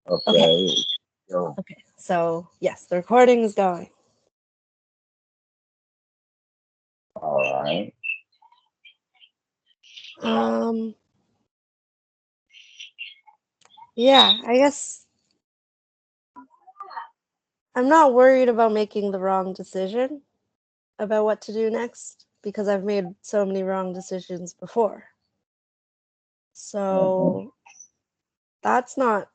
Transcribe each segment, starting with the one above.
Okay. Okay. So, Okay. So yes, the recording is going. all right. Um. Yeah. I guess I'm not worried about making the wrong decision about what to do next because I've made so many wrong decisions before. Mhm. So that's not.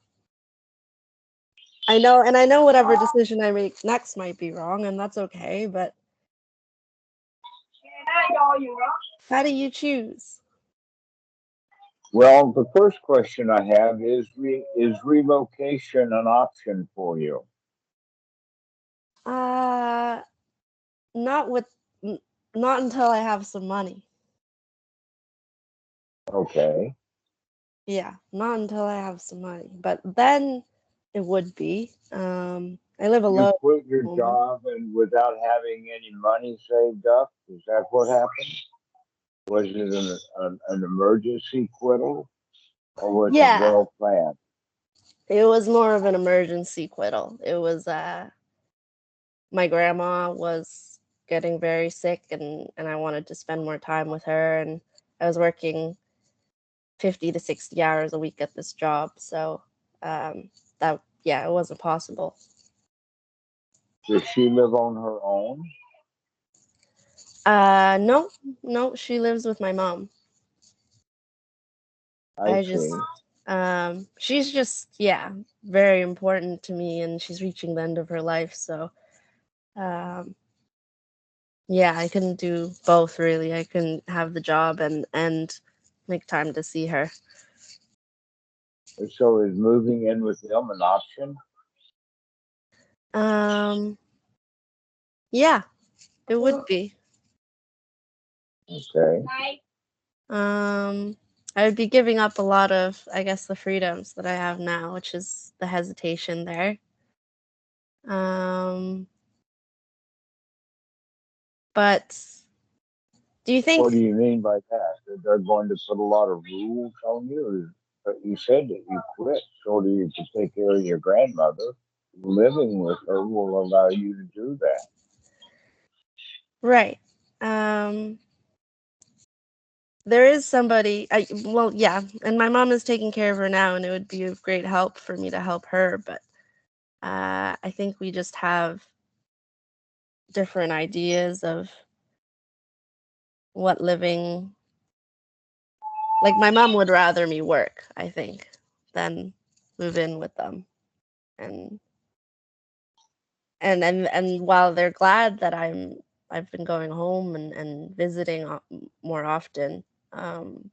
I know whatever decision I make next might be wrong, and that's okay. But how do you choose? Well, the first question I have is relocation an option for you? Uh, not with, n- not until I have some money. Okay. Yeah, not until I have some money. But then it would be. I live You alone quit at your the moment. job and without having any money saved up? Is that what happened? Was it an emergency quittal or was it Yeah, well planned? it was more of an emergency quittal. It was my grandma was getting very sick, and I wanted to spend more time with her, and I was working 50 to 60 hours a week at this job. So that, yeah, it wasn't possible. Does she live on her own? No, no, she lives with my mom. I I see. just she's just, yeah, very important to me, and she's reaching the end of her life. So um yeah, I couldn't do both really. I couldn't have the job and make time to see her. So is moving in with them an option? um yeah, it would be. Okay. um I would be giving up a lot of, I guess, the freedoms that I have now, which is the hesitation there. um but do you think? What do you mean by that? That they're going to put a lot of rules on you? But you said that you quit so that you could take care of your grandmother. Living with her will allow you to do that. Right. um there is somebody, well, yeah, and my mom is taking care of her now, and it would be of great help for me to help her. But I think we just have different ideas of what living, like, my mom would rather me work, I think, than move in with them. And and while they're glad that I've been going home and visiting more often, um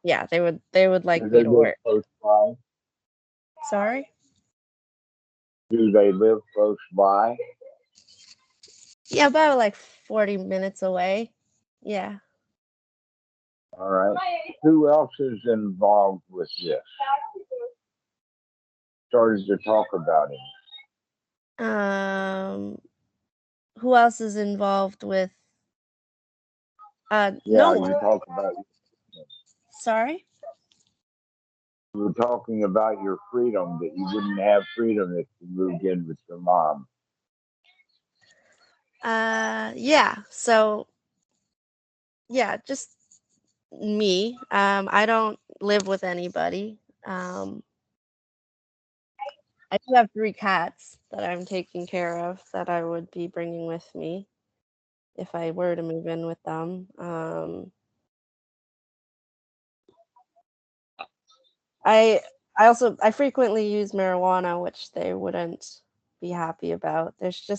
yeah, they would Do like me they to live work. close by? Sorry? Do they live close by? Yeah, about like 40 minutes away. Yeah. All right. Who else is involved with this? Started to talk about it. um who else is involved with? No Yeah, you one. talk about Sorry? you were talking about your freedom that you wouldn't have freedom if you moved in with your mom. Yeah. So, yeah, just me. I don't live with anybody. Um, I do have 3 cats that I'm taking care of that I would be bringing with me if I were to move in with them. I I frequently use marijuana, which they wouldn't be happy about. There's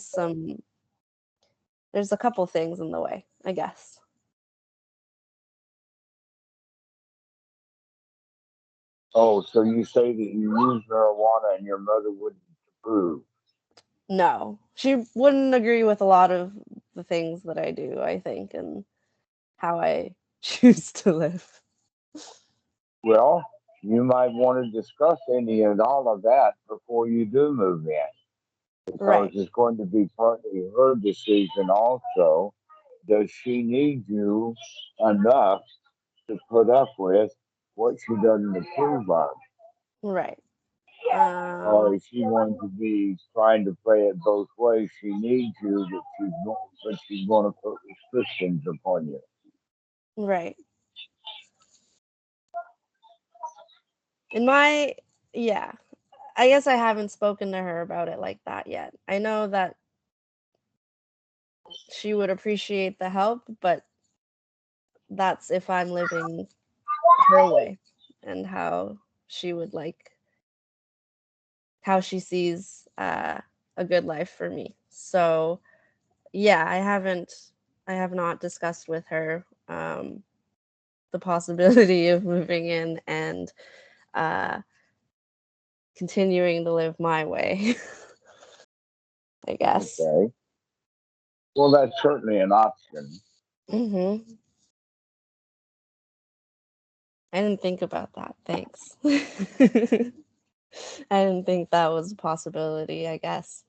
a couple things in the way, I guess. Oh, so you say that you use marijuana and your mother wouldn't approve. No, she wouldn't agree with a lot of the things that I do, I think, and how I choose to live. Well, you might want to discuss any and all of that before you do move in, because Right. it's going to be partly her decision also. Does she need you enough to put up with what she doesn't approve of? Right. Is she going to be trying to play it both ways? She needs you, but she's going to put restrictions upon you. Right. Yeah, I guess I haven't spoken to her about it like that yet. I know that she would appreciate the help, but that's if I'm living her way and she would like how she sees a good life for me. So yeah, I have not discussed with her the possibility of moving in and uh, continuing to live my way. I guess. Okay. Well, that's certainly an option. Hmm. I didn't think about that. Thanks. I didn't think that was a possibility, I guess.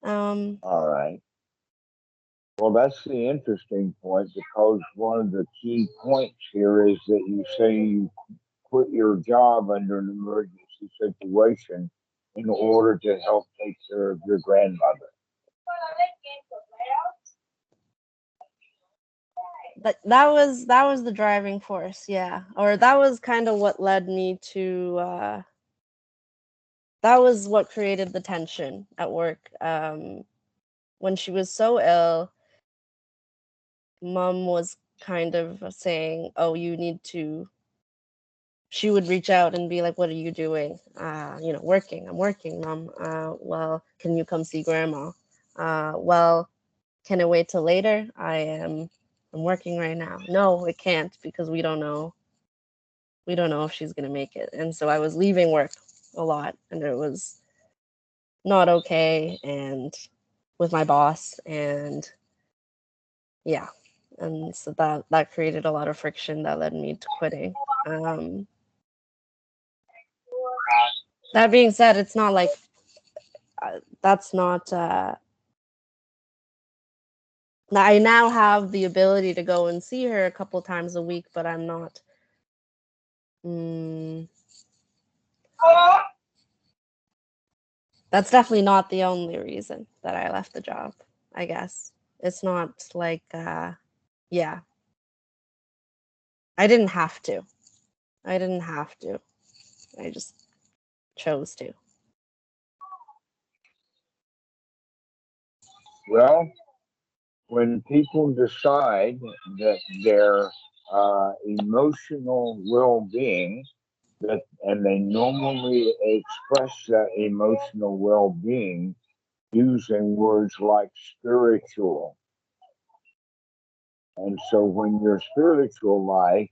All right. Well, that's the interesting point because one of the key points here is that you say you quit your job under an emergency situation in order to help take care of your grandmother. That was the driving force, yeah. Or that was kind of what led me to that was what created the tension at work. When she was so ill, mom was kind of saying, "Oh, you need to." She would reach out and be like, "What are you doing?" Working. I'm working, mom. Well, can you come see grandma? Well, can it wait till later? I'm working right now. No, it can't because we don't know. We don't know if she's gonna make it. And so I was leaving work a lot, and it was not okay, and with my boss, and yeah, and so that created a lot of friction that led me to quitting. Um, that being said, it's not like that's not. I now have the ability to go and see her a couple times a week, but I'm not. Mm, that's definitely not the only reason that I left the job. I guess it's not like, yeah, I didn't have to. I didn't have to. I just chose to. Well, when people decide that their emotional well-being and they normally express that emotional well-being using words like spiritual. And so when your spiritual life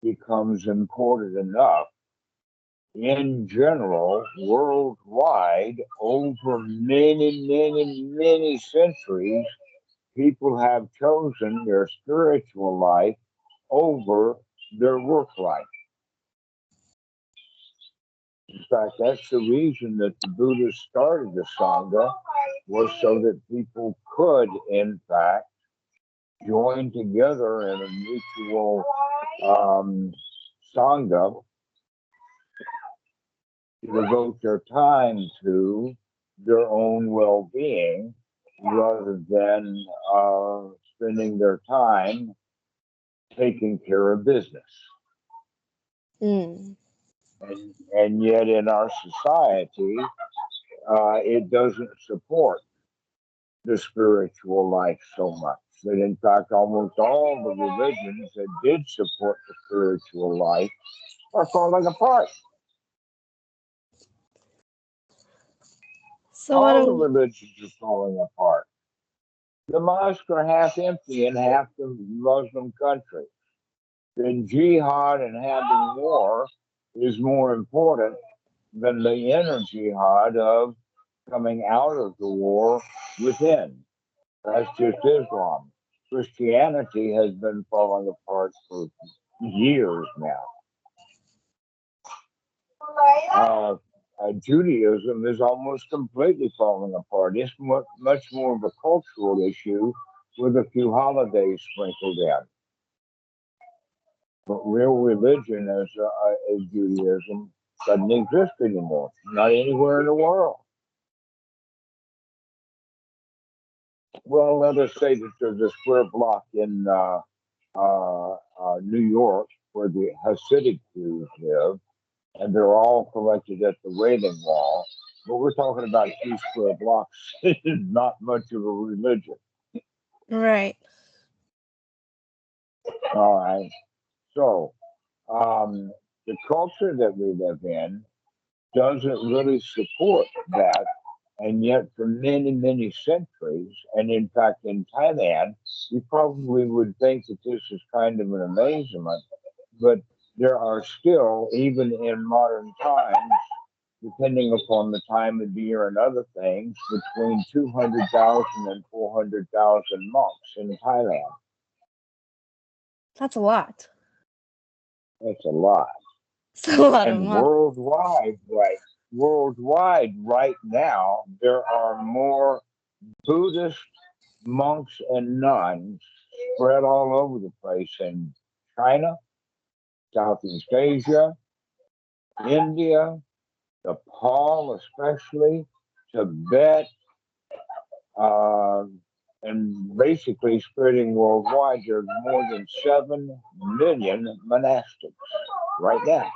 becomes important enough, in general, worldwide, over many, many, many centuries, people have chosen their spiritual life over their work life. In fact, that's the reason that the Buddha started the Sangha, was so that people could, in fact, join together in a mutual Sangha to devote their time to their own well being rather than spending their time taking care of business. Mm. And yet, in our society, it doesn't support the spiritual life so much. That, in fact, almost all the religions that did support the spiritual life are falling apart. So what All the do religions are falling apart. The mosques are half empty in half the Muslim countries. Then jihad and having war is more important than the inner jihad of coming out of the war within. That's just Islam. Christianity has been falling apart for years now. Uh, Judaism is almost completely falling apart. It's much more of a cultural issue with a few holidays sprinkled in. But real religion as Judaism doesn't exist anymore. Not anywhere in the world. Well, let us say that there's a square block in New York where the Hasidic Jews live, and they're all collected at the Wailing Wall. But we're talking about 2 square blocks. It is not much of a religion. Right. All right. So the culture that we live in doesn't really support that. And yet, for many, many centuries, and in fact, in Thailand, you probably would think that this is kind of an amazement, but there are still, even in modern times, depending upon the time of the year and other things, between 200,000 and 400,000 monks in Thailand. That's a lot. That's a lot. It's a lot of And money. worldwide right now, there are more Buddhist monks and nuns spread all over the place in China, Southeast Asia, India, Nepal, especially, Tibet, and basically spreading worldwide. There's more than 7 million monastics right now.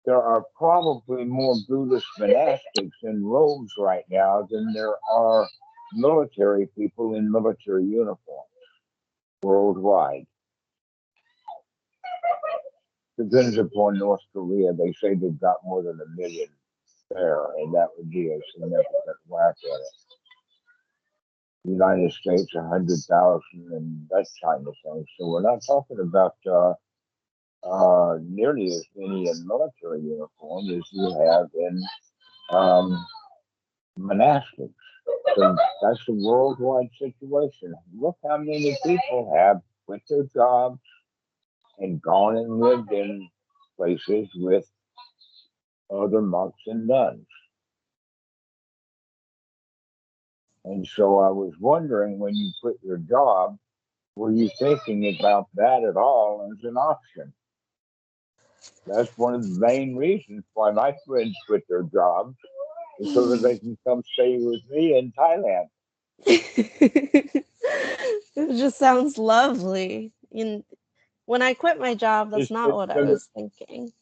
There are probably more Buddhist monastics in robes right now than there are military people in military uniforms worldwide. Depends upon North Korea. They say they've got more than 1 million there, and that would be a significant whack at it. The United States, 100,000, and that kind of thing. So we're not talking about nearly as many in military uniform as you have in monastics. So that's a worldwide situation. Look how many people have quit their jobs and gone and lived in places with other monks and nuns. And so I was wondering, when you quit your job, were you thinking about that at all as an option? That's one of the main reasons why my friends quit their jobs, is so that they can come stay with me in Thailand. It just sounds lovely. When I quit my job, that's not what I was thinking.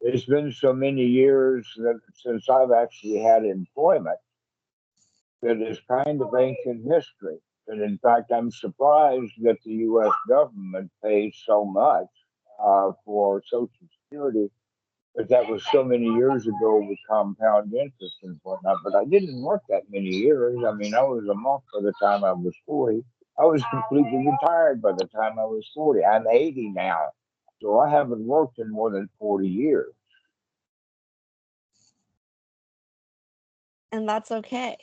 It's been so many years since I've actually had employment that it's kind of ancient history. And in fact, I'm surprised that the U.S. government pays so much for Social Security, but that was so many years ago with compound interest and whatnot. But I didn't work that many years. I mean, I was a monk by the time I was 40. I was completely retired by the time I was 40. I'm 80 now. So I haven't worked in more than 40 years. And that's okay,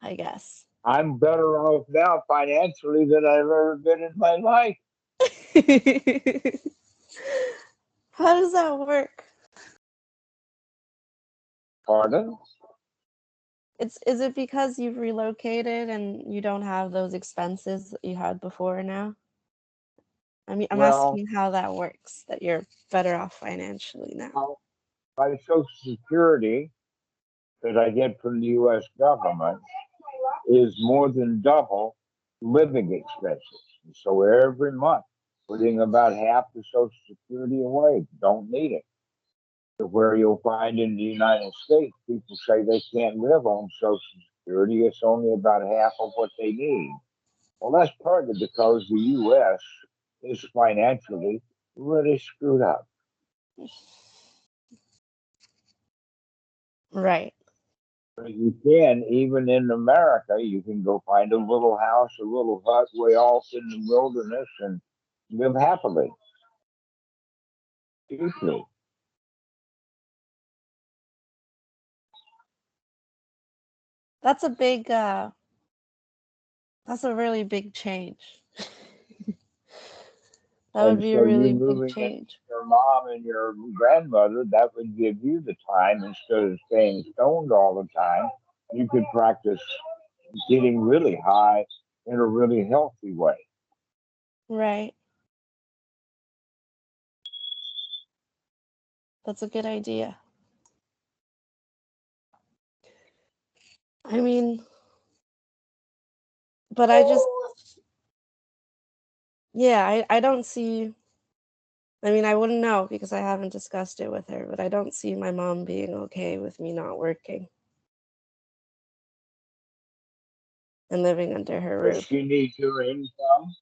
I guess. I'm better off now financially than I've ever been in my life. How does that work? Pardon? Is it because you've relocated and you don't have those expenses that you had before now? I mean, I'm asking how that works, that you're better off financially now. My Social Security that I get from the U.S. government is more than double living expenses. So every month, putting about half the Social Security away, don't need it. So where you'll find in the United States, people say they can't live on Social Security. It's only about half of what they need. Well, that's partly because the U.S. is financially really screwed up. Right. But you can, even in America, you can go find a little house, a little hut way off in the wilderness and live happily. Cheaply. That's a really big change. That would be a So you really big moving in change. your mom and your grandmother, that would give you the time, instead of staying stoned all the time, you could practice getting really high in a really healthy way. Right. That's a good idea. I mean, but I just, yeah, I don't see, I mean, I wouldn't know because I haven't discussed it with her, but I don't see my mom being okay with me not working and living under her Does roof. she need your income?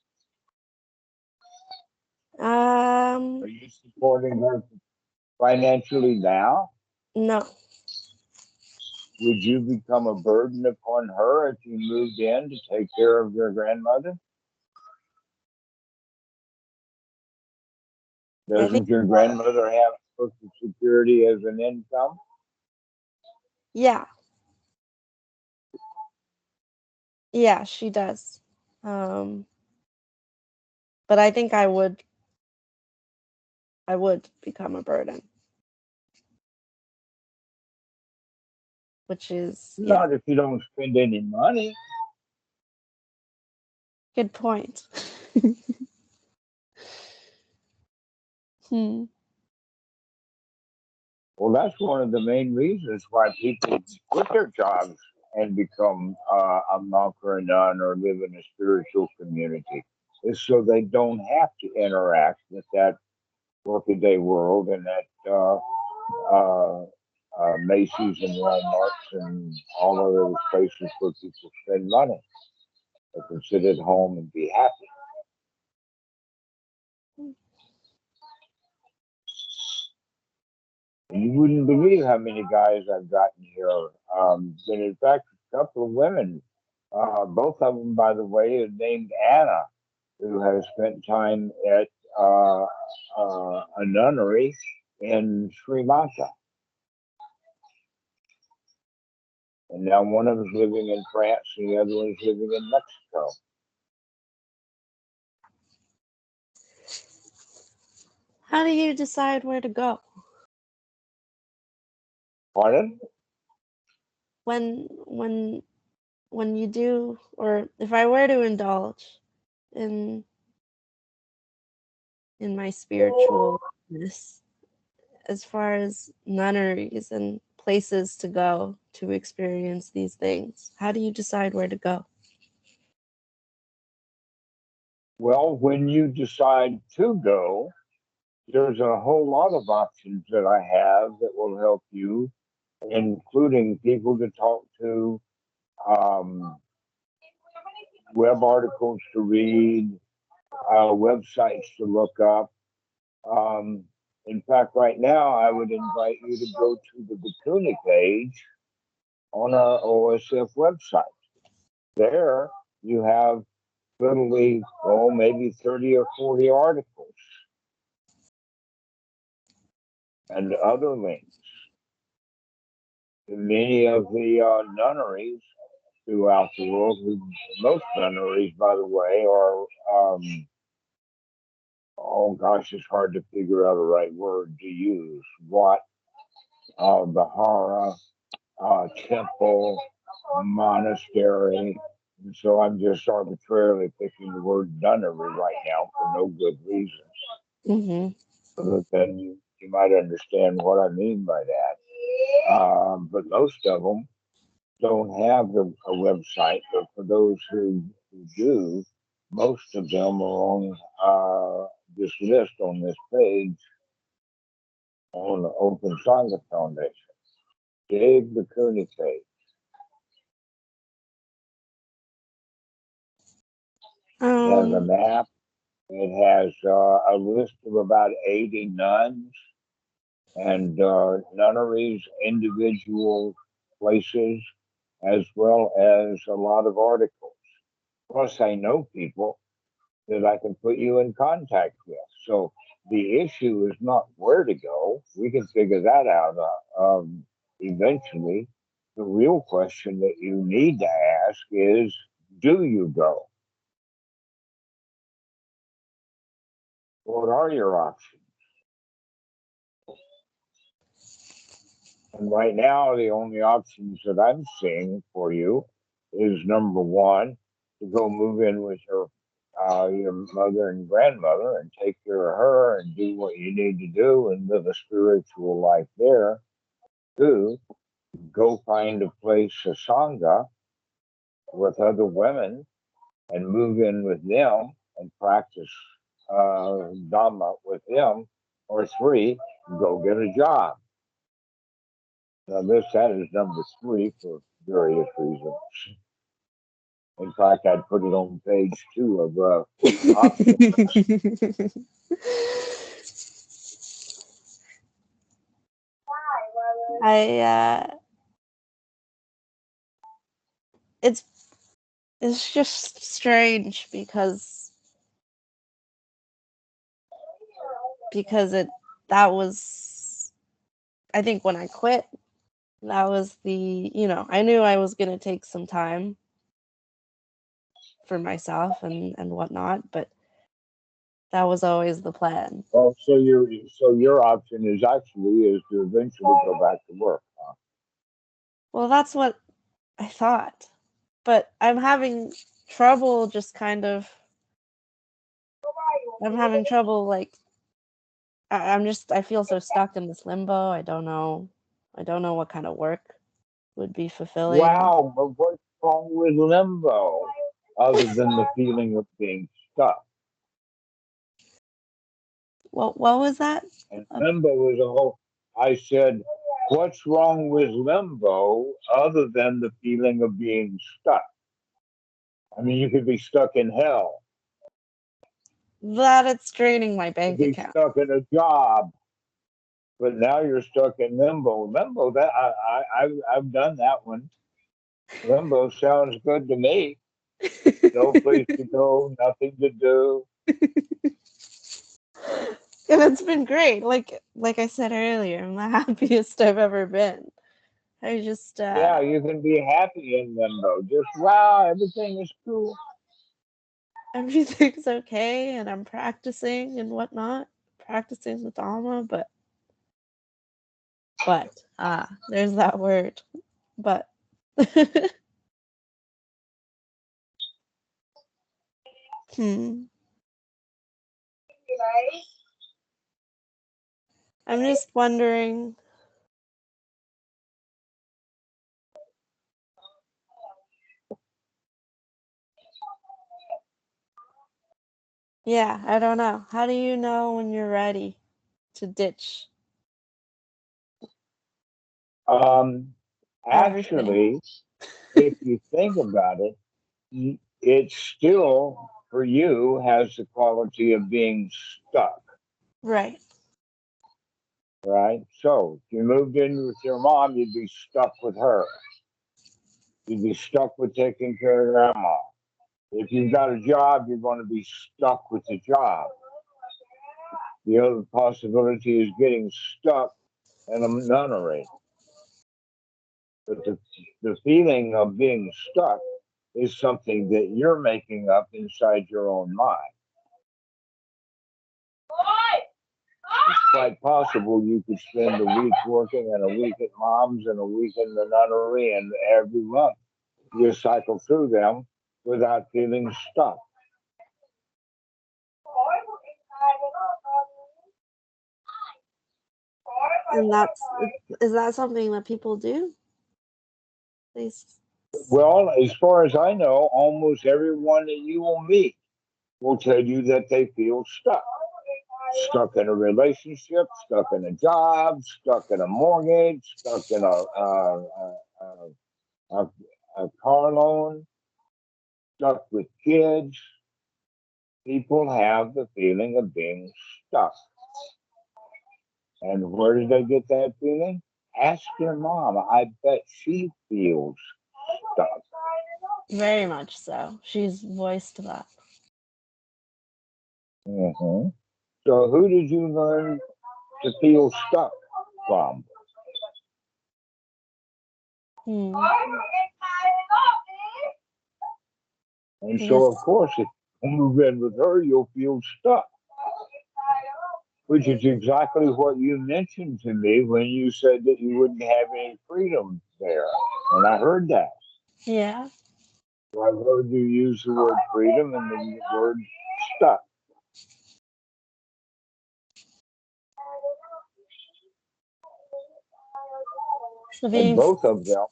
Are you supporting her financially now? No. Would you become a burden upon her if you moved in to take care of your grandmother? I think, Doesn't your grandmother have Social Security as an income? yeah. Yeah, she does. Um, but I think I would become a burden, which is, yeah, Not if you don't spend any money. good point. Hmm. Well, that's one of the main reasons why people quit their jobs and become a monk or a nun or live in a spiritual community, is so they don't have to interact with that workaday world and that uh, Macy's and Walmarts and all of those places where people spend money. They can sit at home and be happy. And you wouldn't believe how many guys I've gotten here. And in fact, a couple of women, both of them, by the way, are named Anna, who has spent time at a nunnery in Sri Lanka. And now one of them is living in France and the other one is living in Mexico. How do you decide where to go Pardon? when when when you do, or if I were to indulge in my spiritualness, as far as nunneries and places to go to experience these things, how do you decide where to go? Well, when you decide to go, there's a whole lot of options that I have that will help you, including people to talk to, um, web articles to read, websites to look up. Um, in fact, right now, I would invite you to go to the Bikuni page on our OSF website. There, you have literally, oh, maybe 30 or 40 articles and other links to many of the nunneries throughout the world. Most nunneries, by the way, are, oh gosh, it's hard to figure out a right word to use. What, Vihara, temple, monastery. And so I'm just arbitrarily picking the word nunnery right now for no good reason. Mm-hmm. So that then you might understand what I mean by that. But most of them don't have a website, but for those who do, most of them are on this list on this page on the Open Sangha Foundation. Big Bikuni page. It has a map. It has a list of about 80 nuns and nunneries, individual places, as well as a lot of articles. Plus, I know people that I can put you in contact with. So the issue is not where to go. We can figure that out eventually. The real question that you need to ask is, do you go? What are your options? And right now, the only options that I'm seeing for you is number one, to go move in with her your mother and grandmother and take care of her and do what you need to do and live a spiritual life there too. Go find a place, a sangha with other women and move in with them and practice Dhamma with them. Or three, go get a job. Now, that is number three for various reasons. In fact, I'd put it on page 2 of options. It's just strange because that was, I think when I quit, that was I knew I was going to take some time for myself and whatnot, but that was always the plan. Well, so your option is actually to eventually go back to work. Huh? Well, that's what I thought, but I'm having trouble just kind of. I'm having trouble like I feel so stuck in this limbo. I don't know what kind of work would be fulfilling. Wow, but what's wrong with limbo other than the feeling of being stuck? What was that? And limbo is a whole. I said, what's wrong with limbo other than the feeling of being stuck? I mean, you could be stuck in hell. That it's draining my You could bank be account. stuck in a job, but now you're stuck in limbo. Limbo, that I've done that one. Limbo sounds good to me. No place to go, nothing to do. And it's been great. Like I said earlier, I'm the happiest I've ever been. I just Yeah, you can be happy in limbo. Just wow, everything is cool. everything's okay and I'm practicing and whatnot. Practicing the Dhamma, but there's that word. But I'm just wondering. Yeah, I don't know. How do you know when you're ready to ditch everything? Actually, if you think about it, it still for you has the quality of being stuck, Right. right? So if you moved in with your mom, you'd be stuck with her. You'd be stuck with taking care of grandma. If you've got a job, you're going to be stuck with the job. The other possibility is getting stuck in a nunnery. But the feeling of being stuck is something that you're making up inside your own mind. It's quite possible you could spend a week working and a week at mom's and a week in the nunnery, and every month you cycle through them without feeling stuck. And is that something that people do? Well, as far as I know, almost everyone that you will meet will tell you that they feel stuck. Stuck in a relationship, stuck in a job, stuck in a mortgage, stuck in a car loan, stuck with kids. People have the feeling of being stuck. And where did they get that feeling? Ask your mom. I bet she feels stuck. Very much so. She's voiced that. Mm-hmm. So who did you learn to feel stuck from? And so, of course, if you move in with her, you'll feel stuck, which is exactly what you mentioned to me when you said that you wouldn't have any freedom there. And I heard that. Yeah. I've heard you use the word freedom and the word stuck. So And both of them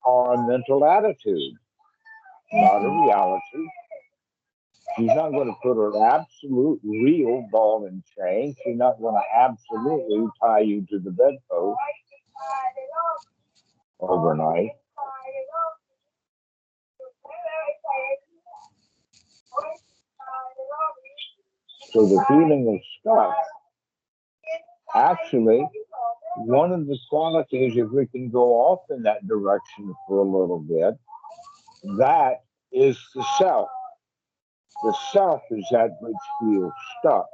are a mental attitude, not a reality. She's not going to put an absolute real ball and chain. She's not going to absolutely tie you to the bedpost overnight. So the feeling of stuck, actually, one of the qualities, if we can go off in that direction for a little bit, that is the self. The self is that which feels stuck.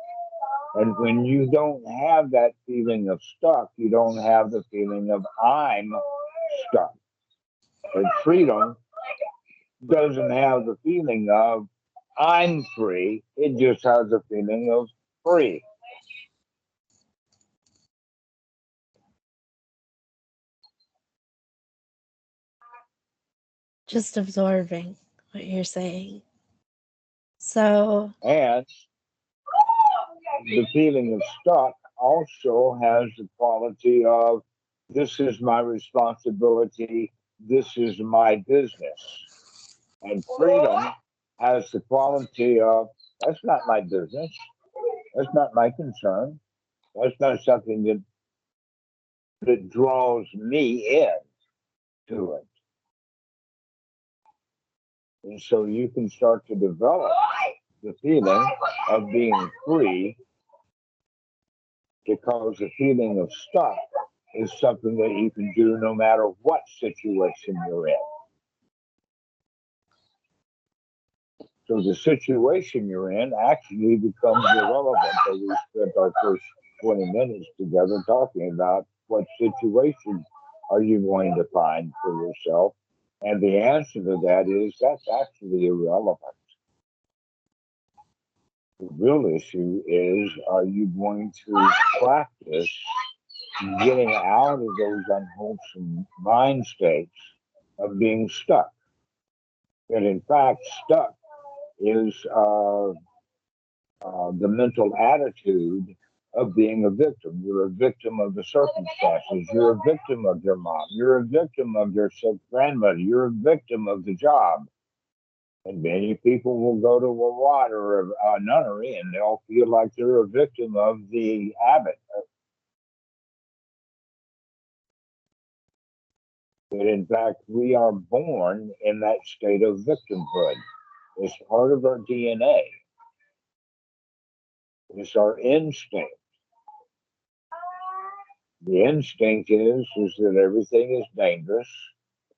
And when you don't have that feeling of stuck, you don't have the feeling of I'm stuck. And freedom doesn't have the feeling of I'm free. It just has the feeling of free. just absorbing what you're saying. So, And the feeling of stuck also has the quality of this is my responsibility, this is my business. And freedom has the quality of that's not my business, that's not my concern, that's not something that draws me in to it. And so you can start to develop the feeling of being free because the feeling of stuck is something that you can do no matter what situation you're in. So the situation you're in actually becomes irrelevant. So we spent our first 20 minutes together talking about what situation are you going to find for yourself. And the answer to that is that's actually irrelevant. The real issue is, are you going to practice getting out of those unwholesome mind states of being stuck? And in fact, stuck is the mental attitude of being a victim. You're a victim of the circumstances. You're a victim of your mom. You're a victim of your sick grandmother. You're a victim of the job. And many people will go to a wat or a nunnery and they'll feel like they're a victim of the abbot. But in fact, we are born in that state of victimhood. It's part of our DNA. It's our instinct. The instinct is that everything is dangerous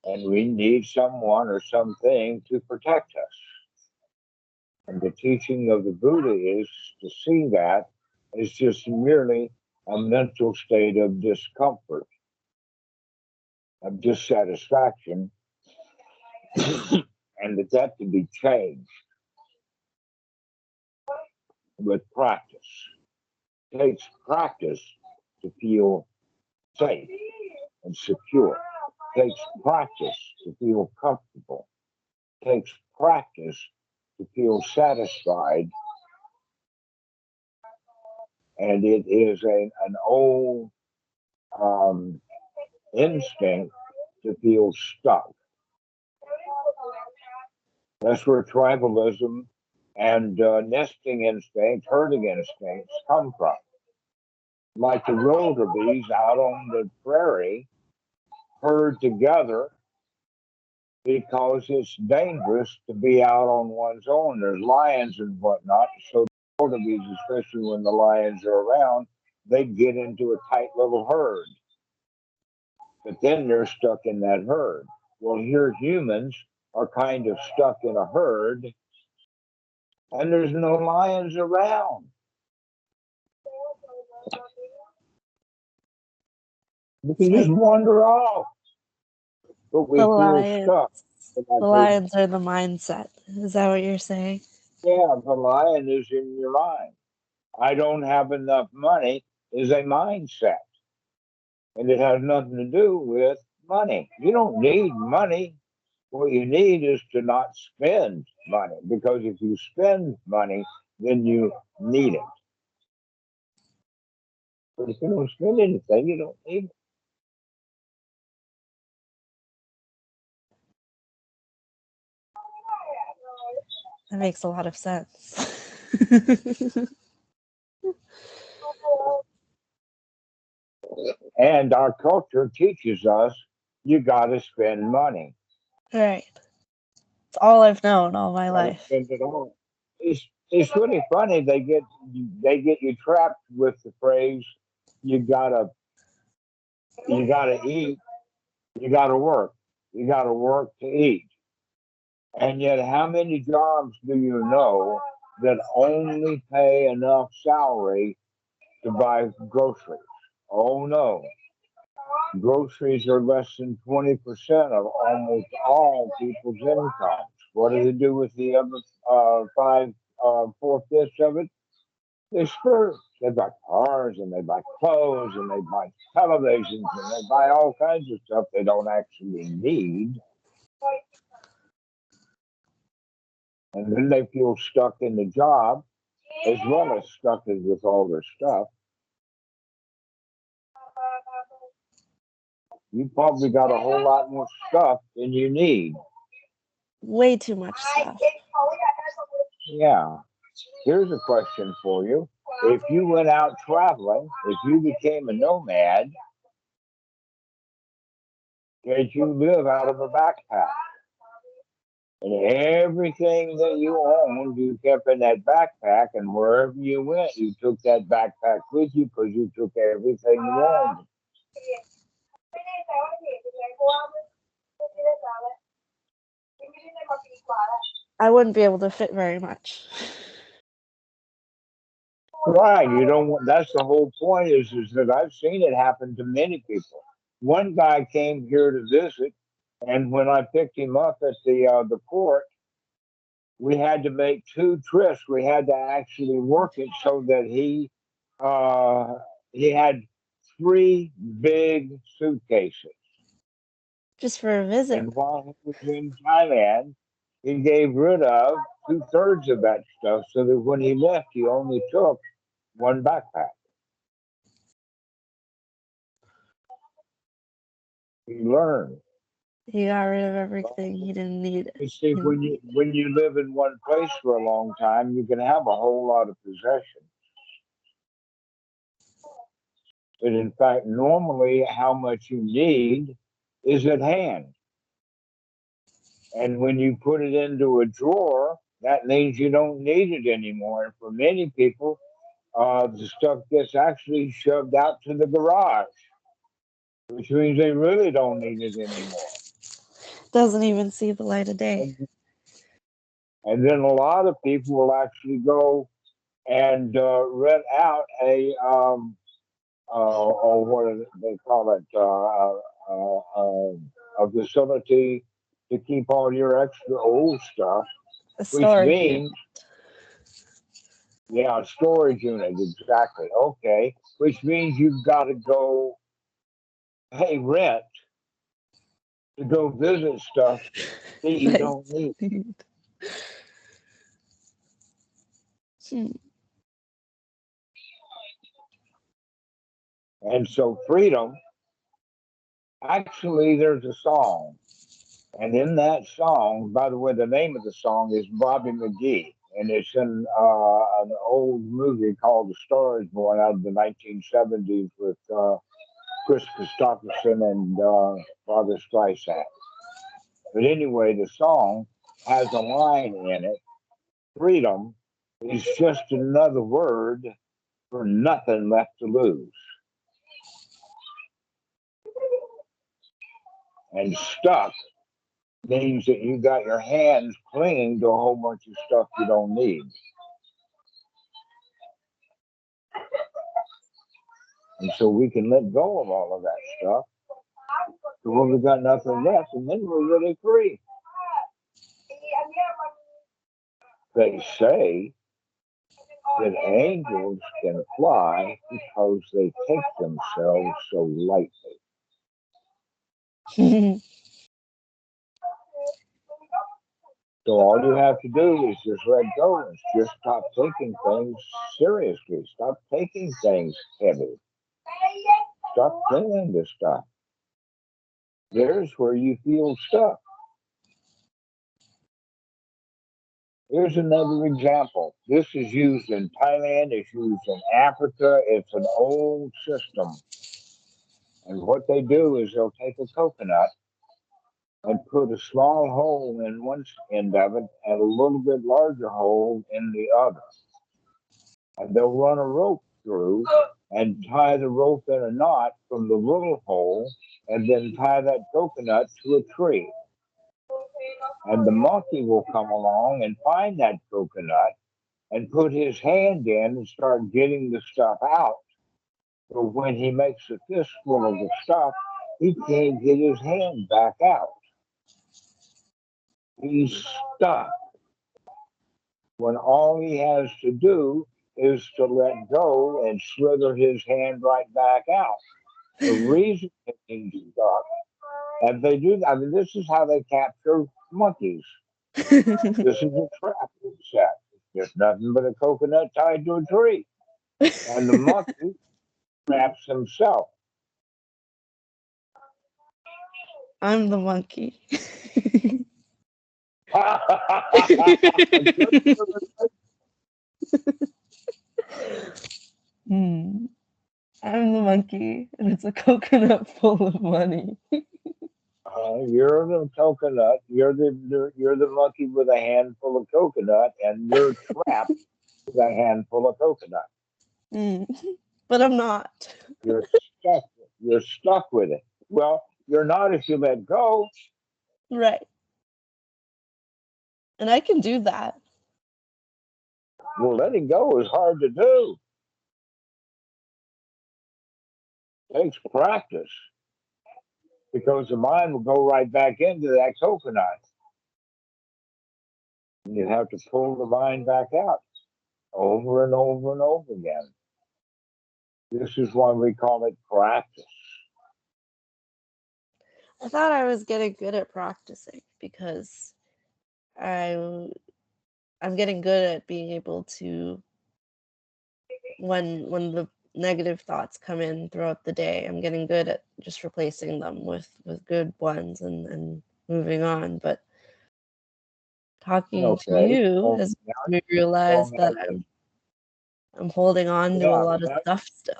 and we need someone or something to protect us. And the teaching of the Buddha is to see that as just merely a mental state of discomfort, of dissatisfaction, and that can be changed with practice. It takes practice to feel safe and secure. It takes practice to feel comfortable. It takes practice to feel satisfied. And it is an old instinct to feel stuck. That's where tribalism and nesting instincts, herding instincts come from. Like the wildebeest out on the prairie herd together because it's dangerous to be out on one's own. There's lions and whatnot. So the wildebeest, especially when the lions are around, they get into a tight little herd. But then they're stuck in that herd. Well, here humans are kind of stuck in a herd and there's no lions around. We can just wander off, but we feel stuck. The lions are the mindset. Is that what you're saying? Yeah, the lion is in your mind. I don't have enough money is a mindset. And it has nothing to do with money. You don't need money. What you need is to not spend money, because if you spend money, then you need it. But if you don't spend anything, you don't need it. That makes a lot of sense. And our culture teaches us you got to spend money. Right. It's all I've known all my You got to life. spend it all. It's really funny. They get you trapped with the phrase you gotta eat, you gotta work, you gotta work to eat. And yet, how many jobs do you know that only pay enough salary to buy groceries? Oh no. Groceries are less than 20% of almost all people's incomes. What do they do with the other four-fifths of it? They splurge. They buy cars and they buy clothes and they buy televisions and they buy all kinds of stuff they don't actually need. And then they feel stuck in the job as well as stuck with all their stuff. You probably got a whole lot more stuff than you need. Way too much stuff. Yeah. Here's a question for you. If you went out traveling, if you became a nomad, could you live out of a backpack? And everything that you owned, you kept in that backpack, and wherever you went, you took that backpack with you because you took everything you owned. I wouldn't be able to fit very much. Right. You don't. That's the whole point. Is that I've seen it happen to many people. One guy came here to visit, and when I picked him up at the port, we had to make two trips. We had to actually work it so that he had three big suitcases. Just for a visit. And while he was in Thailand, he gave rid of 2/3 of that stuff so that when he left, he only took one backpack. He learned. He got rid of everything he didn't need. You see, when you live in one place for a long time, you can have a whole lot of possessions. But in fact, normally how much you need is at hand. And when you put it into a drawer, that means you don't need it anymore. And for many people, the stuff gets actually shoved out to the garage, which means they really don't need it anymore. Doesn't even see the light of day. And then a lot of people will actually go and rent out or what do they call it, a facility to keep all your extra old stuff, A which storage means, yeah, storage unit, exactly. Okay, which means you've got to go pay rent to go visit stuff that you don't need. And so, freedom, actually, there's a song. And in that song, by the way, the name of the song is Bobby McGee. And it's in an old movie called The Star is Born out of the 1970s with Chris Christopherson and Barbra Streisand. But anyway, the song has a line in it. Freedom is just another word for nothing left to lose. And stuck means that you got your hands clinging to a whole bunch of stuff you don't need. And so we can let go of all of that stuff. So when we've got nothing left, and then we're really free. They say that angels can fly because they take themselves so lightly. So all you have to do is just let go and just stop taking things seriously. Stop taking things heavy. Stop clinging to stuff. There's where you feel stuck. Here's another example. This is used in Thailand, it's used in Africa. It's an old system. And what they do is they'll take a coconut and put a small hole in one end of it and a little bit larger hole in the other. And they'll run a rope through and tie the rope in a knot from the little hole and then tie that coconut to a tree. And the monkey will come along and find that coconut and put his hand in and start getting the stuff out. So when he makes a fistful of the stuff, he can't get his hand back out. He's stuck. When all he has to do is to let go and slither his hand right back out. The reason he's stuck, and they do, I mean, this is how they capture monkeys. This is a trap set. It's just nothing but a coconut tied to a tree. And the monkey traps himself. I'm the monkey. Hmm. I'm the monkey, and it's a coconut full of money. You're the coconut. You're the monkey with a handful of coconut, and you're trapped with a handful of coconut. But I'm not. You're stuck. You're stuck with it. Well, you're not if you let go. Right. And I can do that. Well, letting go is hard to do. It takes practice because the mind will go right back into that coconut. And you have to pull the mind back out over and over and over again. This is why we call it practice. I thought I was getting good at practicing because I'm getting good at being able to, when the negative thoughts come in throughout the day, I'm getting good at just replacing them with good ones and moving on. But talking to Okay. you Well, has now, made me realize well, that I'm holding on to a yeah, lot of stuff still.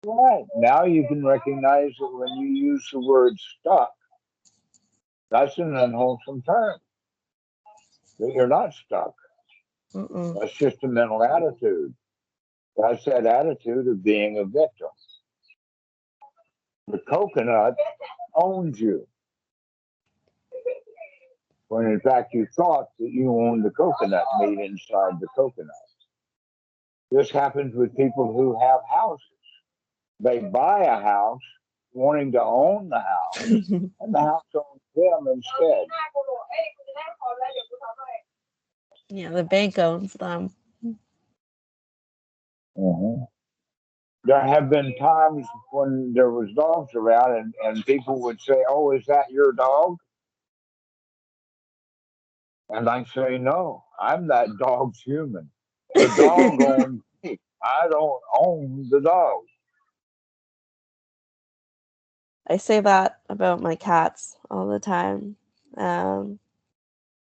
right. Now you can recognize that when you use the word stuck, that's an unwholesome term. That you're not stuck. That's just a mental attitude. That's that attitude of being a victim. The coconut owns you. When in fact you thought that you owned the coconut meat inside the coconut. This happens with people who have houses. They buy a house wanting to own the house, and the house owns them instead. Yeah, the bank owns them. Mm-hmm. There have been times when there was dogs around and people would say, "Oh, is that your dog?" And I say, "No, I'm that dog's human. The dog owns me. I don't own the dog." I say that about my cats all the time. One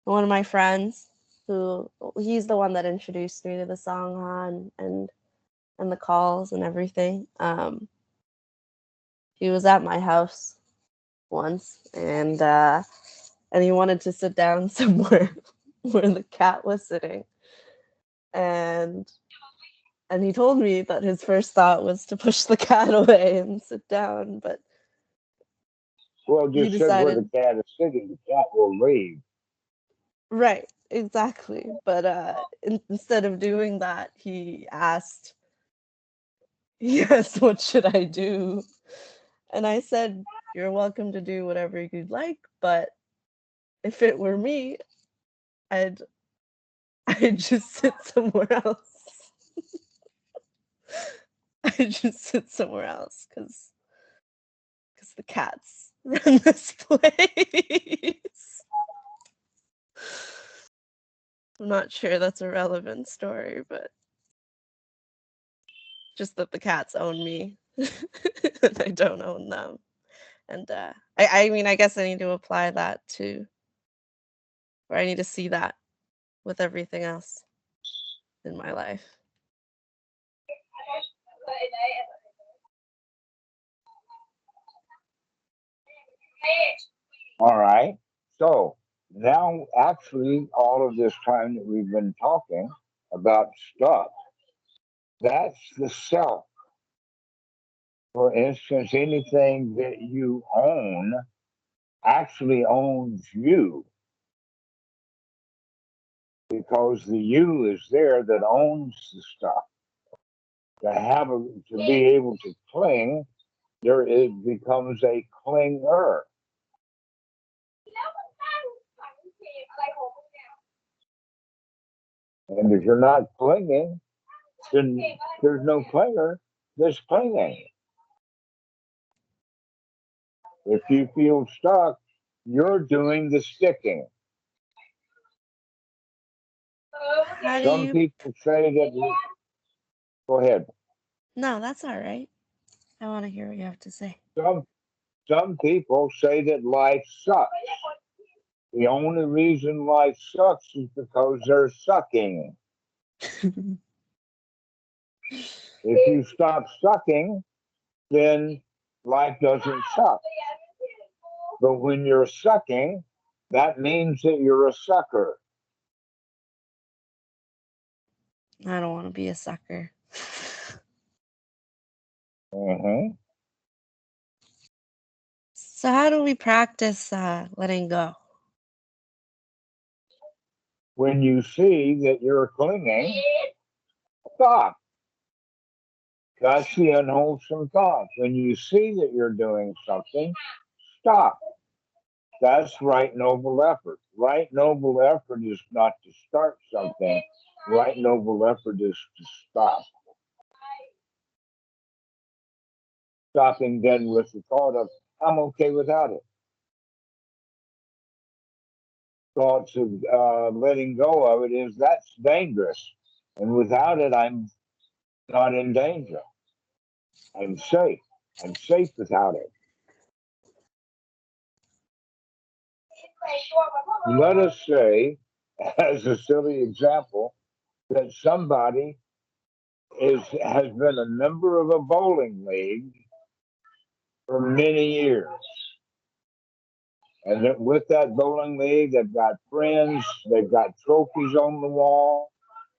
of my friends, he's the one that introduced me to the Sangha and the calls and everything. He was at my house once, and he wanted to sit down somewhere where the cat was sitting, and he told me that his first thought was to push the cat away and sit down, but Well, he just sit where the decided, cat is sitting. The cat will leave. right, exactly. But instead of doing that, he asked, "Yes, what should I do?" And I said, "You're welcome to do whatever you'd like, but if it were me, I'd I'd just sit somewhere else. I'd just sit somewhere else because the cats run this place." I'm not sure that's a relevant story, but just that the cats own me and I don't own them. And I mean, I guess I need to apply that to, or I need to see that with everything else in my life. All right. So now, actually, all of this time that we've been talking about stuff, that's the self. For instance, anything that you own actually owns you because the you is there that owns the stuff. To be able to cling, there it becomes a clinger. And if you're not clinging, then there's no clinger. There's clinging. If you feel stuck, you're doing the sticking. How do Some you? people say that. Go ahead. No, that's all right. I want to hear what you have to say. Some people say that life sucks. The only reason life sucks is because they're sucking. If you stop sucking, then life doesn't suck. But when you're sucking, that means that you're a sucker. I don't want to be a sucker. Mm-hmm. So how do we practice letting go? When you see that you're clinging, stop. That's the unwholesome thought. When you see that you're doing something, stop. That's right noble effort. Right noble effort is not to start something. Right noble effort is to stop. Stopping then with the thought of, I'm okay without it. Thoughts of letting go of it is that's dangerous. And without it, I'm not in danger. I'm safe. I'm safe without it. Let us say, as a silly example, that somebody has been a member of a bowling league for many years. And that with that bowling league, they've got friends, they've got trophies on the wall.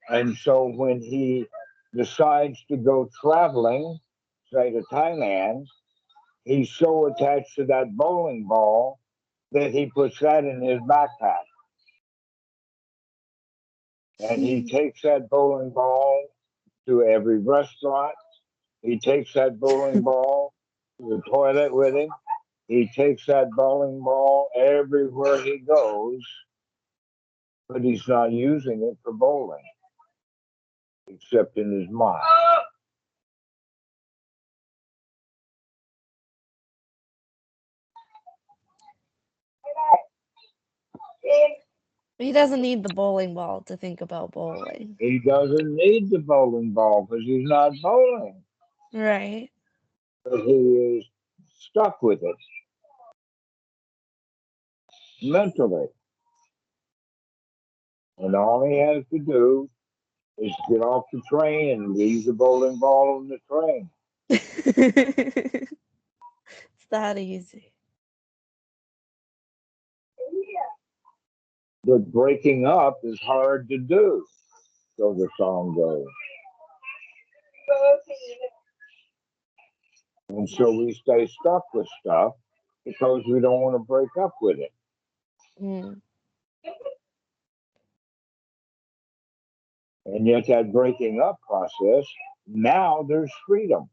And so when he decides to go traveling, say to Thailand, he's so attached to that bowling ball that he puts that in his backpack. And he takes that bowling ball to every restaurant. He takes that bowling ball to the toilet with him. He takes that bowling ball everywhere he goes, but he's not using it for bowling, except in his mind. He doesn't need the bowling ball to think about bowling. He doesn't need the bowling ball because he's not bowling. Right. But he is stuck with it mentally. And all he has to do is get off the train and leave the bowling ball on the train. It's that easy. But breaking up is hard to do, so the song goes. And so we stay stuck with stuff because we don't want to break up with it. Mm. And yet that breaking up process, now there's freedom.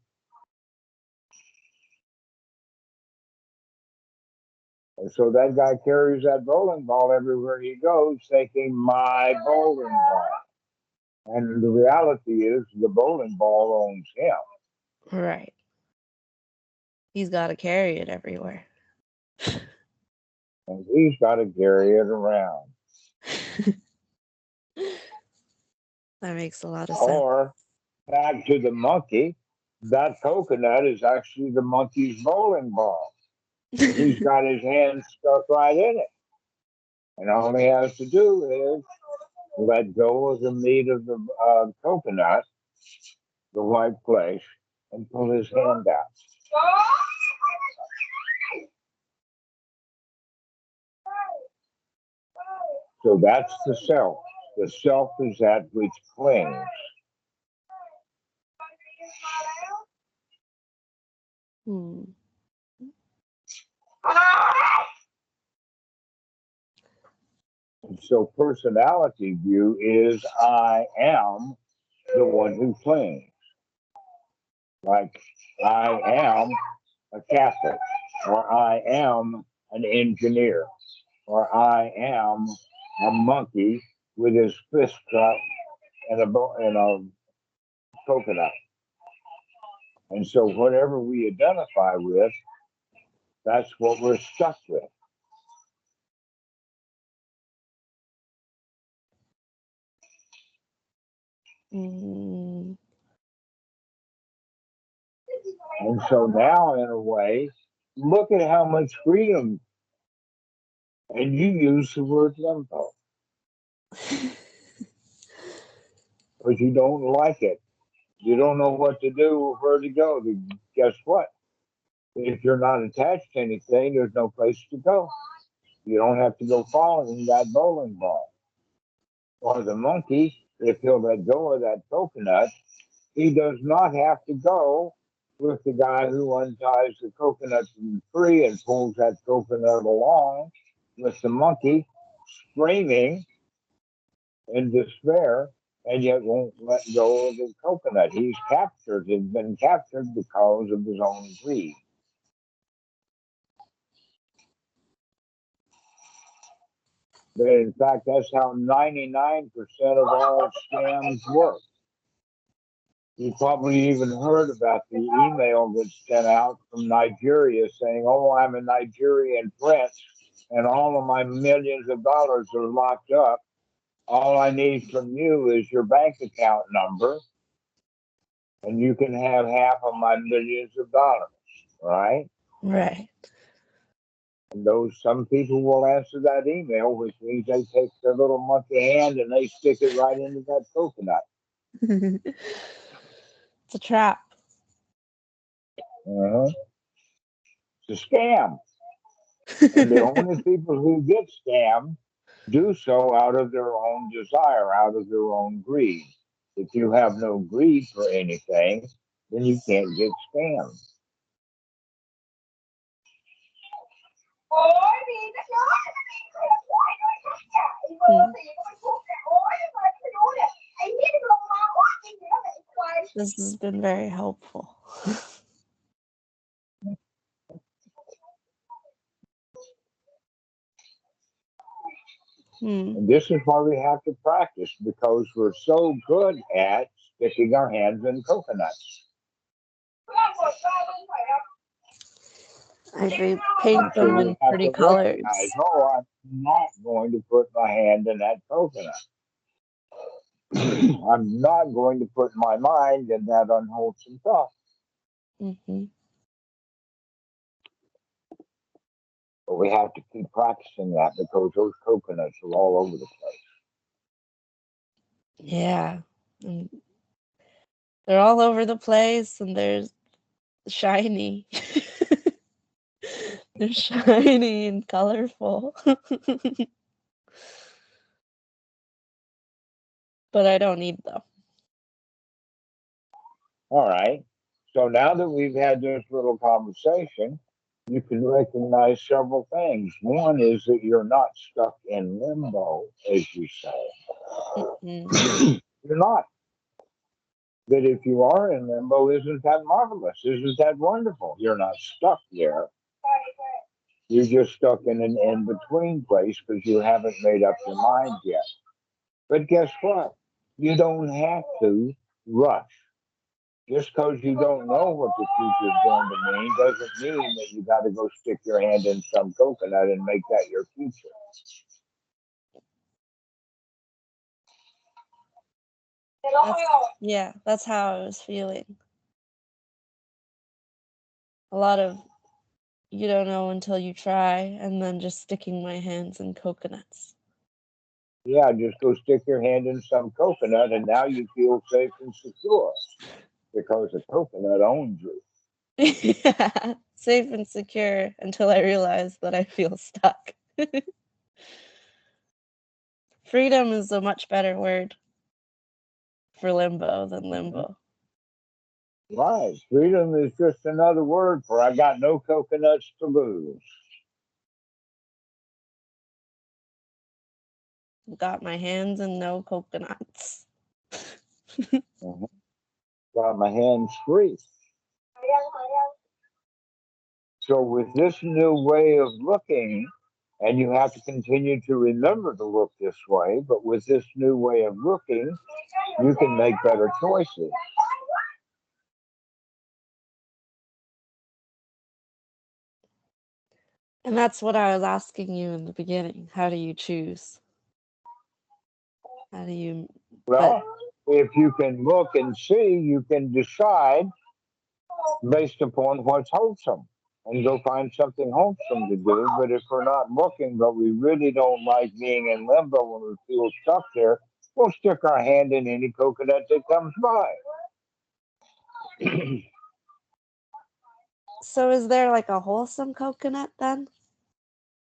And so that guy carries that bowling ball everywhere he goes, thinking, my bowling ball. And the reality is the bowling ball owns him. Right. He's got to carry it everywhere. And he's got to carry it around. That makes a lot of sense. Or back to the monkey, that coconut is actually the monkey's bowling ball. He's got his hand stuck right in it. And all he has to do is let go of the meat of the coconut, the white flesh, and pull his hand out. So that's the self. The self is that which clings. Hmm. And so personality view is I am the one who clings. Like I am a Catholic, or I am an engineer, or I am a monkey with his fist cut and a coconut. And so whatever we identify with, that's what we're stuck with. Mm. And so now, in a way, look at how much freedom, and you use the word limbo, because you don't like it. You don't know what to do, where to go. Guess what? If you're not attached to anything, there's no place to go. You don't have to go following that bowling ball. Or the monkey, if he'll let go of that coconut, he does not have to go with the guy who unties the coconut from the tree and pulls that coconut along with the monkey screaming in despair and yet won't let go of the coconut. He's captured, he's been captured because of his own greed. But in fact, that's how 99% of all scams work. You probably even heard about the email that's sent out from Nigeria saying, oh, I'm a Nigerian prince and all of my millions of dollars are locked up. All I need from you is your bank account number and you can have half of my millions of dollars, right? Right. And some people will answer that email, which means they take their little monkey hand and they stick it right into that coconut. It's a trap. Uh-huh. It's a scam. And the only people who get scammed do so out of their own desire, out of their own greed. If you have no greed for anything, then you can't get scammed. This has been very helpful. And this is why we have to practice, because we're so good at sticking our hands in coconuts. I paint them in pretty colors. Oh, I'm not going to put my hand in that coconut. I'm not going to put my mind in that unwholesome thought. Mm-hmm. But we have to keep practicing that because those coconuts are all over the place. Yeah. And they're all over the place and they're shiny. They're shiny and colorful. But I don't need them. All right. So now that we've had this little conversation, you can recognize several things. One is that you're not stuck in limbo, as you say. Mm-hmm. You're not. That if you are in limbo, isn't that marvelous? Isn't that wonderful? You're not stuck there. You're just stuck in an in-between place because you haven't made up your mind yet. But guess what? You don't have to rush. Just because you don't know what the future is going to mean doesn't mean that you got to go stick your hand in some coconut and make that your future. That's how I was feeling. A lot of you don't know until you try, and then just sticking my hands in coconuts. Yeah, just go stick your hand in some coconut, and now you feel safe and secure because the coconut owns you. Yeah, safe and secure until I realize that I feel stuck. Freedom is a much better word for limbo than limbo. Right. Freedom is just another word for I got no coconuts to lose. Got my hands in no coconuts. Mhm. Got my hands free. So with this new way of looking, and you have to continue to remember to look this way, but with this new way of looking, you can make better choices. And that's what I was asking you in the beginning. How do you choose? How do you... Well, if you can look and see, you can decide based upon what's wholesome and go find something wholesome to do. But if we're not looking, but we really don't like being in limbo when we feel stuck there, we'll stick our hand in any coconut that comes by. So is there like a wholesome coconut then?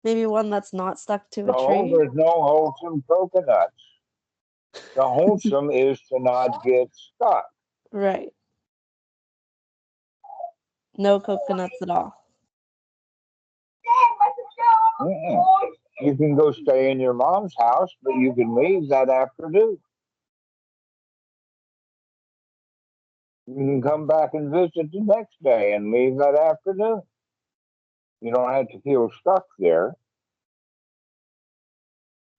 Maybe one that's not stuck to a No, tree? there's no wholesome coconuts. The wholesome is to not get stuck. Right. No coconuts at all. Mm-mm. You can go stay in your mom's house, but you can leave that afternoon. You can come back and visit the next day and leave that afternoon. You don't have to feel stuck there.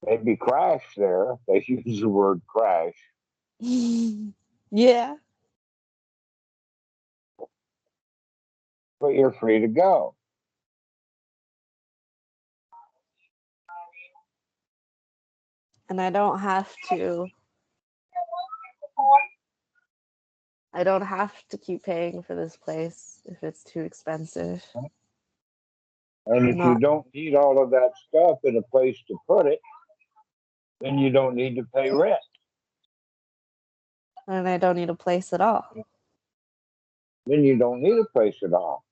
Maybe crash there. They use the word crash. Yeah. But you're free to go. And I don't have to keep paying for this place if it's too expensive. And if you Not don't need all of that stuff in a place to put it, then you don't need to pay rent. and I don't need a place at all. Then you don't need a place at all.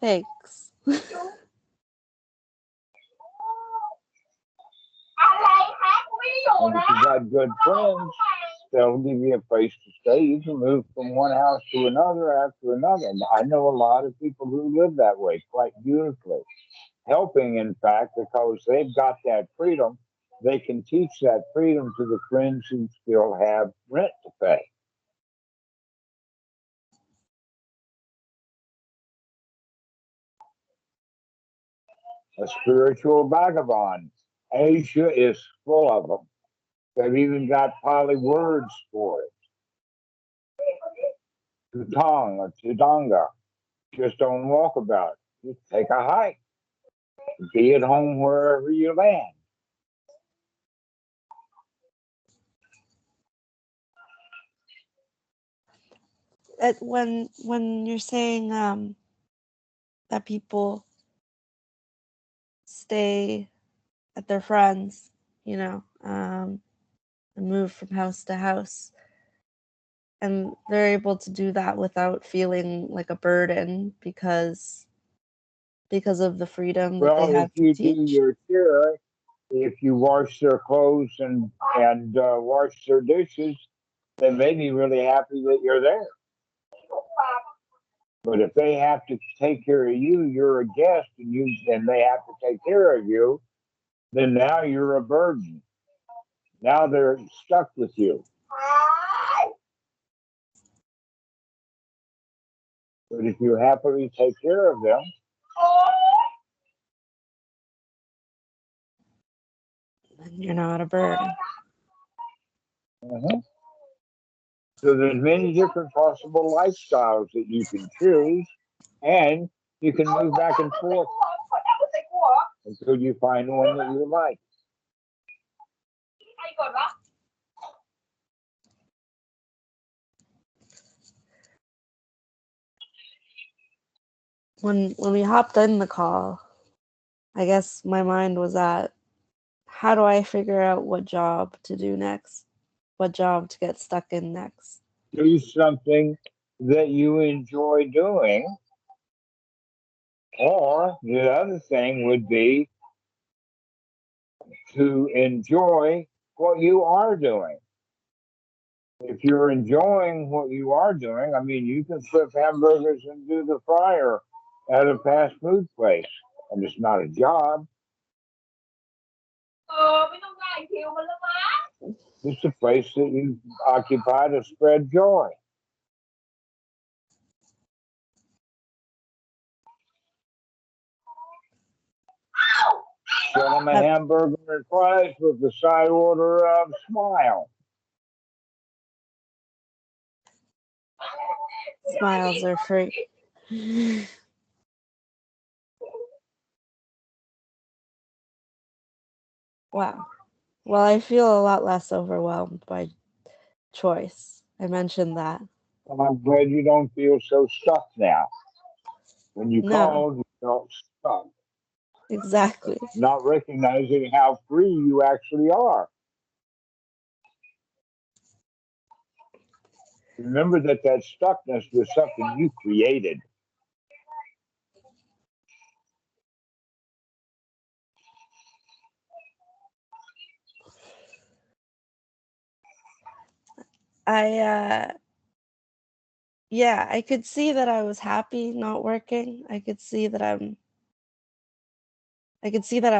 Thanks. And if you got good friends, they'll give you a place to stay. You can move from one house to another after another. And I know a lot of people who live that way quite beautifully. Helping, in fact, because they've got that freedom, they can teach that freedom to the friends who still have rent to pay. A spiritual vagabond. Asia is full of them. They've even got Pali words for it. Tutong or Tudanga. Just don't walk about it. Just take a hike. Be at home wherever you land. When you're saying that people stay at their friends, and move from house to house, and they're able to do that without feeling like a burden because of the freedom that they Well, if have to you do teach. your share, if you wash their clothes and wash their dishes, they may be really happy that you're there. But if they have to take care of you, you're a guest, and they have to take care of you, then now you're a burden. Now they're stuck with you. But if you happily take care of them, And you're not a burden. uh-huh. So there's many different possible lifestyles that you can choose. And you can move back and forth until you find one that you like. When we hopped in the call, I guess my mind was at, how do I figure out what job to do next? What job to get stuck in next? Do something that you enjoy doing. Or the other thing would be to enjoy what you are doing. If you're enjoying what you are doing, I mean, you can flip hamburgers and do the fryer at a fast food place, and it's not a job. It's a place that you occupy to spread joy. Sell them a hamburger and fries with the side order of smile. Smiles are free. Wow. Well, I feel a lot less overwhelmed by choice. I mentioned that. Well, I'm glad you don't feel so stuck now. When you No, called, you felt stuck, exactly. not recognizing how free you actually are. Remember that stuckness was something you created. Yeah, I could see that I was happy not working. I could see that I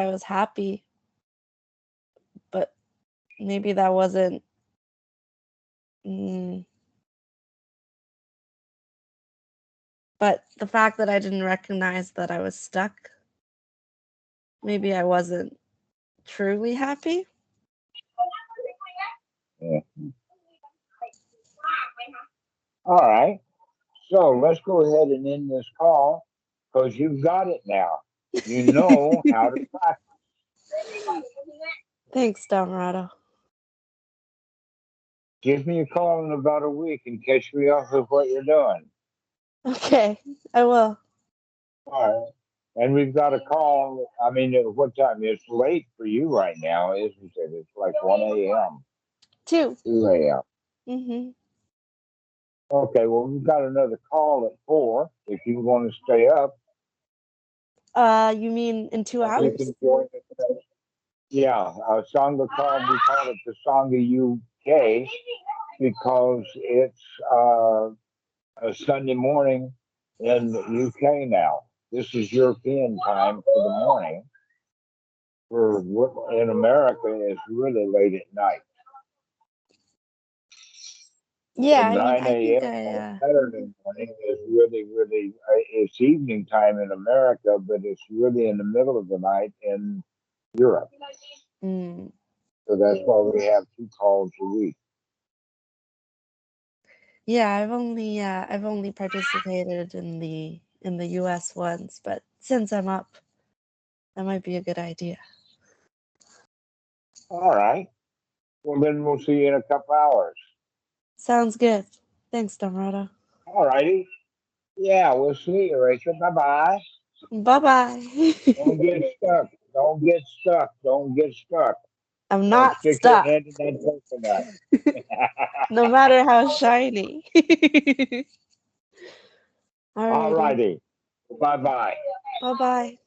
was happy, but maybe that wasn't but the fact that I didn't recognize that I was stuck, maybe I wasn't truly happy. Yeah. All right. So let's go ahead and end this call because you've got it now. You know how to practice. Thanks, Dhammarato. Give me a call in about a week and catch me up with what you're doing. Okay, I will. All right. And we've got a call. I mean, at what time? It's late for you right now, isn't it? It's like 1 a.m. 2. 2 a.m. Mm-hmm. Okay, well, we've got another call at 4 if you want to stay up. You mean in 2 You hours? can join us. Yeah, Sangha call, we call it the Sangha UK because it's a Sunday morning in the UK now. This is European time for the morning. For in America, it's really late at night. Yeah, And I mean, 9 I think a.m. on Saturday morning is really, it's evening time in America, but it's really in the middle of the night in Europe. So that's why we have 2 calls a week. Yeah, I've only participated in the US once, but since I'm up, that might be a good idea. All right. Well, then we'll see you in a couple hours. Sounds good. Thanks, Dhammarato. All righty. Yeah, we'll see you, Rachel. Bye-bye. Bye-bye. Don't get stuck. Don't get stuck. Don't get stuck. I'm Don't not stick your stuck, hand in that coconut. no matter how shiny. All Alrighty. righty. Bye-bye. Bye-bye.